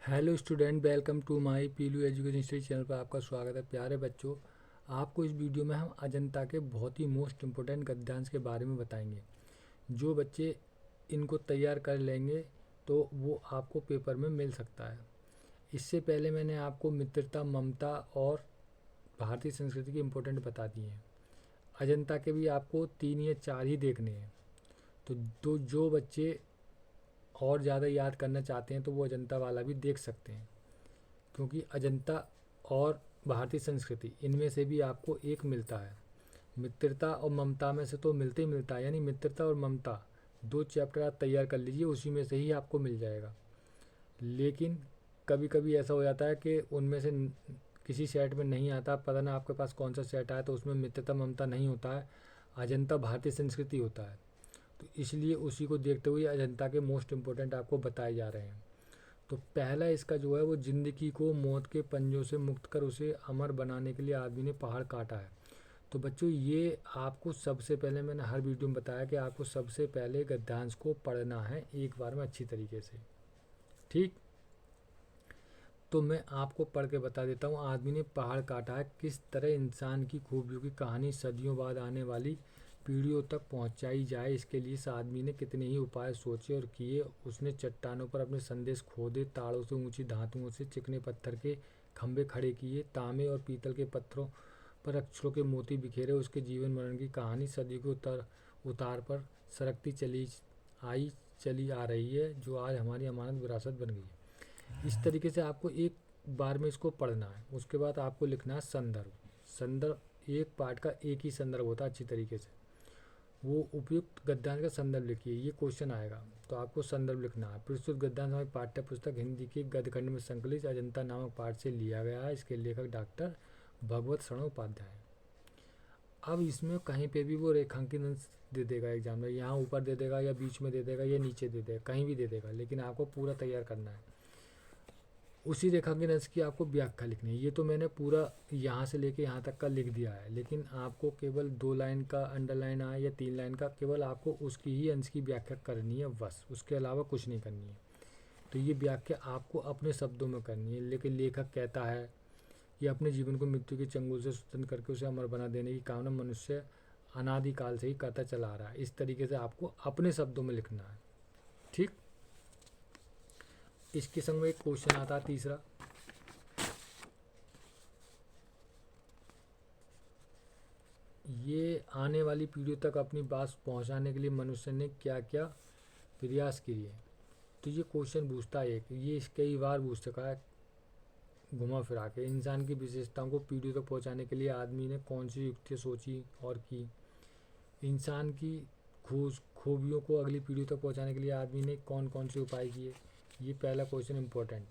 Hello student, welcome to my Pilu education study channel पर आपका स्वागत है। प्यारे बच्चों, आपको इस वीडियो में हम अजंता के बहुत ही मोस्ट इम्पोर्टेंट गद्यांश के बारे में बताएंगे। जो बच्चे इनको तैयार कर लेंगे तो वो आपको पेपर में मिल सकता है। इससे पहले मैंने आपको मित्रता, ममता और भारतीय संस्कृति की इम्पोर्टेंट बता दी हैं। अजंता के भी आपको 3 या 4 ही देखने हैं। तो जो बच्चे और ज़्यादा याद करना चाहते हैं तो वो अजंता वाला भी देख सकते हैं, क्योंकि अजंता और भारतीय संस्कृति इनमें से भी आपको एक मिलता है। मित्रता और ममता में से तो मिलते ही मिलता है, यानी मित्रता और ममता 2 चैप्टर आप तैयार कर लीजिए, उसी में से ही आपको मिल जाएगा। लेकिन कभी कभी ऐसा हो जाता है कि उनमें से किसी सेट में नहीं आता, पता ना आपके पास कौन सा सेट आया, तो उसमें मित्रता ममता नहीं होता है, अजंता भारतीय संस्कृति होता है। तो इसलिए उसी को देखते हुए अजंता के मोस्ट इम्पोर्टेंट आपको बताए जा रहे हैं। तो पहला इसका जो है वो जिंदगी को मौत के पंजों से मुक्त कर उसे अमर बनाने के लिए आदमी ने पहाड़ काटा है। तो बच्चों, ये आपको सबसे पहले, मैंने हर वीडियो में बताया कि आपको सबसे पहले गद्यांश को पढ़ना है एक बार में अच्छी तरीके से। ठीक, तो मैं आपको पढ़ के बता देता हूँ। आदमी ने पहाड़ काटा है, किस तरह इंसान की खूबियों की कहानी सदियों बाद आने वाली पीढ़ियों तक पहुंचाई जाए, इसके लिए इस आदमी ने कितने ही उपाय सोचे और किए। उसने चट्टानों पर अपने संदेश खोदे, ताड़ों से ऊंची धातुओं से चिकने पत्थर के खंभे खड़े किए, तांबे और पीतल के पत्थरों पर अक्षरों के मोती बिखेरे। उसके जीवन मरण की कहानी सदियों के उतार पर सरकती चली आ रही है, जो आज हमारी अमानत विरासत बन गई है। इस तरीके से आपको एक बार में इसको पढ़ना है। उसके बाद आपको लिखना है संदर्भ। संदर्भ एक पाठ का एक ही संदर्भ होता है अच्छी तरीके से। वो उपयुक्त गद्यांश का संदर्भ लिखिए, ये क्वेश्चन आएगा, तो आपको संदर्भ लिखना है। प्रस्तुत गद्यांश हमारी पाठ्य पुस्तक हिंदी के गद्यखंड में संकलित अजंता नामक पाठ से लिया गया है। इसके लेखक डॉक्टर भगवत शरण उपाध्याय हैं। अब इसमें कहीं पे भी वो रेखांकन अंश दे देगा एग्जाम में, यहाँ ऊपर दे देगा या बीच में दे देगा या नीचे दे देगा, कहीं भी दे देगा, लेकिन आपको पूरा तैयार करना है। उसी रेखांकन अंश की आपको व्याख्या लिखनी है। ये तो मैंने पूरा यहाँ से लेके यहाँ तक का लिख दिया है, लेकिन आपको केवल 2 लाइन का अंडरलाइन आया या 3 लाइन का, केवल आपको उसकी ही अंश की व्याख्या करनी है बस, उसके अलावा कुछ नहीं करनी है। तो ये व्याख्या आपको अपने शब्दों में करनी है। लेकिन लेखक कहता है कि अपने जीवन को मृत्यु के चंगुल से स्वतंत्र करके उसे अमर बना देने की कामना मनुष्य अनादिकाल से ही करता चला आ रहा है। इस तरीके से आपको अपने शब्दों में लिखना है। ठीक, इसके संग में एक क्वेश्चन आता है तीसरा। ये आने वाली पीढ़ियों तक अपनी बात पहुंचाने के लिए मनुष्य ने क्या क्या प्रयास किए। तो ये क्वेश्चन पूछता है, एक ये कई बार पूछ चुका है घुमा फिरा के। इंसान की विशेषताओं को पीढ़ियों तक पहुंचाने के लिए आदमी ने कौन सी युक्तियाँ सोची और की। इंसान की खूबियों को अगली पीढ़ियों तक पहुंचाने के लिए आदमी ने कौन कौन से उपाय किए। ये पहला क्वेश्चन इम्पोर्टेंट।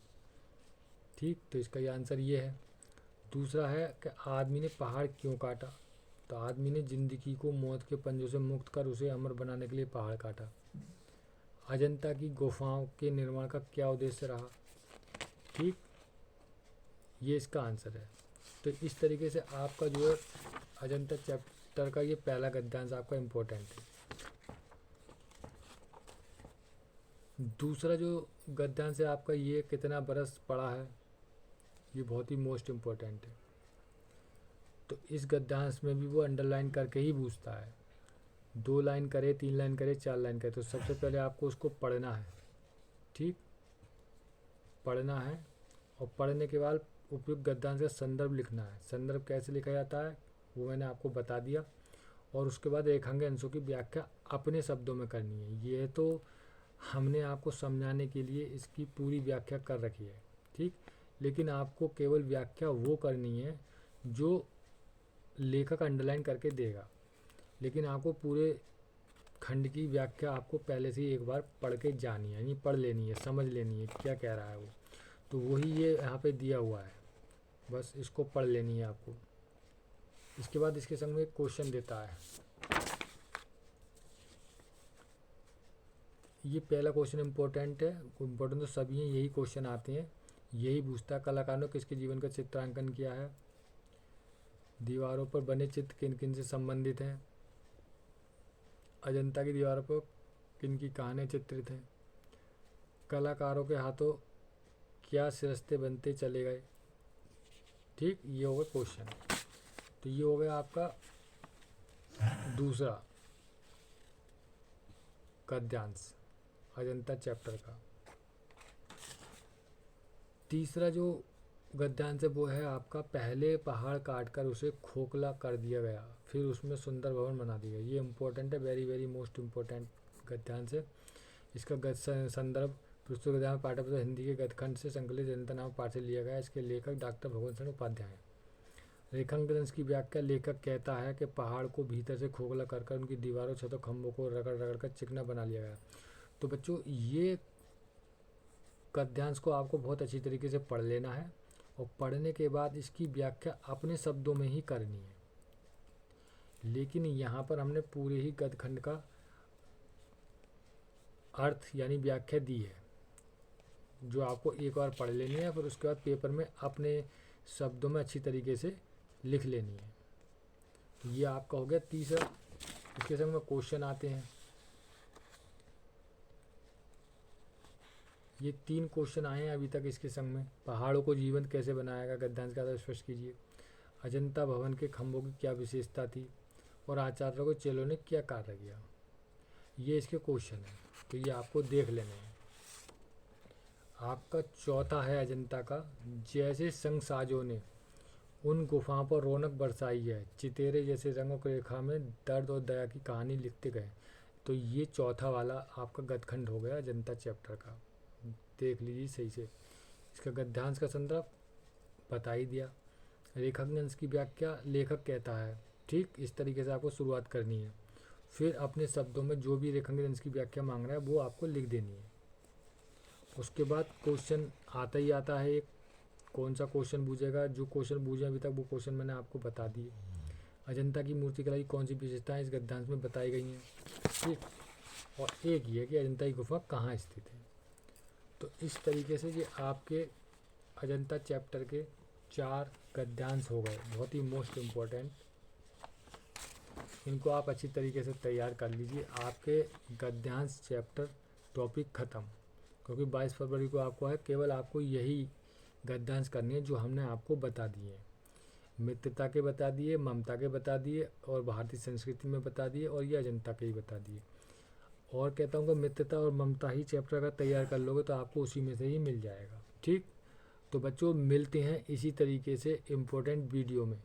ठीक, तो इसका ये आंसर ये है। दूसरा है कि आदमी ने पहाड़ क्यों काटा। तो आदमी ने जिंदगी को मौत के पंजों से मुक्त कर उसे अमर बनाने के लिए पहाड़ काटा। अजंता की गुफाओं के निर्माण का क्या उद्देश्य रहा। ठीक, ये इसका आंसर है। तो इस तरीके से आपका जो है अजंता चैप्टर का ये पहला गद्यांश आपका इम्पोर्टेंट है। दूसरा जो गद्यांश है आपका, ये कितना बरस पड़ा है, ये बहुत ही मोस्ट इम्पोर्टेंट है। तो इस गद्यांश में भी वो अंडरलाइन करके ही पूछता है। 2 लाइन करे, 3 लाइन करे, 4 लाइन करे, तो सबसे पहले आपको उसको पढ़ना है। ठीक, पढ़ना है, और पढ़ने के बाद उपयुक्त गद्यांश का संदर्भ लिखना है। संदर्भ कैसे लिखा जाता है वो मैंने आपको बता दिया। और उसके बाद रेखांकन अंशों की व्याख्या अपने शब्दों में करनी है। ये तो हमने आपको समझाने के लिए इसकी पूरी व्याख्या कर रखी है। ठीक, लेकिन आपको केवल व्याख्या वो करनी है जो लेखक अंडरलाइन करके देगा, लेकिन आपको पूरे खंड की व्याख्या आपको पहले से ही एक बार पढ़ के जानी है, यानी पढ़ लेनी है, समझ लेनी है क्या कह रहा है वो। तो वही ये यहाँ पे दिया हुआ है, बस इसको पढ़ लेनी है आपको। इसके बाद इसके संग में एक क्वेश्चन देता है। ये पहला क्वेश्चन इम्पोर्टेंट है। इम्पोर्टेंट तो सभी हैं, यही क्वेश्चन आते हैं। यही पूछता है कलाकार ने किसके जीवन का चित्रांकन किया है। दीवारों पर बने चित्र किन किन से संबंधित हैं। अजंता की दीवारों पर किन की कहानियाँ चित्रित हैं। कलाकारों के हाथों क्या सिरस्ते बनते चले गए। ठीक, ये हो गया क्वेश्चन। तो ये हो गया आपका दूसरा गद्यांश अजंता चैप्टर का। तीसरा जो गद्यांश है वो है आपका पहले पहाड़ काटकर उसे खोखला कर दिया गया, फिर उसमें सुंदर भवन बना दिया गया। ये इम्पोर्टेंट है, वेरी वेरी मोस्ट इम्पोर्टेंट गद्यांश है। इसका संदर्भ प्रस्तुत गद्यांश पाठ्यपुस्तक हिंदी के गद्यखंड से संकलित अजंता नामक पाठ से लिया गया। इसके लेखक डॉक्टर भगवंत शरण उपाध्याय हैं। रेखांकन अंश की व्याख्या लेखक कहता है कि पहाड़ को भीतर से खोखला कर उनकी दीवारों, छतों, खंभों को रगड़ रगड़ कर चिकना बना लिया गया। तो बच्चों ये गद्यांश को आपको बहुत अच्छी तरीके से पढ़ लेना है और पढ़ने के बाद इसकी व्याख्या अपने शब्दों में ही करनी है। लेकिन यहाँ पर हमने पूरे ही गद्यखंड का अर्थ यानी व्याख्या दी है, जो आपको एक बार पढ़ लेनी है, फिर उसके बाद पेपर में अपने शब्दों में अच्छी तरीके से लिख लेनी है। तो ये आपका हो गया तीसरा। इसके संग में क्वेश्चन आते हैं। ये 3 क्वेश्चन आए हैं अभी तक इसके संग में। पहाड़ों को जीवंत कैसे बनाया गया, गद्यांश का स्पष्ट कीजिए। अजंता भवन के खंभों की क्या विशेषता थी और आचार्यों को चेलों ने क्या कार्य किया। ये इसके क्वेश्चन हैं, तो ये आपको देख लेने हैं। आपका चौथा है अजंता का, जैसे संगसाजों ने उन गुफाओं पर रौनक बरसाई है, चितेरे जैसे रंगों की रेखा में दर्द और दया की कहानी लिखते गए। तो ये चौथा वाला आपका गद्यखंड हो गया अजंता चैप्टर का। देख लीजिए सही से। इसका गद्यांश का संदर्भ बता ही दिया। रेखांकन अंश की व्याख्या लेखक कहता है। ठीक, इस तरीके से आपको शुरुआत करनी है। फिर अपने शब्दों में जो भी रेखांकन अंश की व्याख्या मांग रहा है वो आपको लिख देनी है। उसके बाद क्वेश्चन आता ही आता है एक, कौन सा क्वेश्चन पूछेगा। जो क्वेश्चन पूछे अभी तक वो क्वेश्चन मैंने आपको बता दिए। अजंता की मूर्तिकला की कौन सी विशेषताएं इस गद्यांश में बताई गई हैं। ठीक, और एक ये कि अजंता की गुफा कहाँ स्थित है। तो इस तरीके से ये आपके अजंता चैप्टर के 4 गद्यांश हो गए, बहुत ही मोस्ट इम्पोर्टेंट। इनको आप अच्छी तरीके से तैयार कर लीजिए। आपके गद्यांश चैप्टर टॉपिक ख़त्म, क्योंकि 22 फरवरी को आपको है। केवल आपको यही गद्यांश करनी है जो हमने आपको बता दिए। मित्रता के बता दिए, ममता के बता दिए, और भारतीय संस्कृति में बता दिए, और ये अजंता के ही बता दिए। और कहता हूँ कि मित्रता और ममता ही चैप्टर अगर तैयार कर लोगे तो आपको उसी में से ही मिल जाएगा। ठीक, तो बच्चों मिलते हैं इसी तरीके से इम्पोर्टेंट वीडियो में।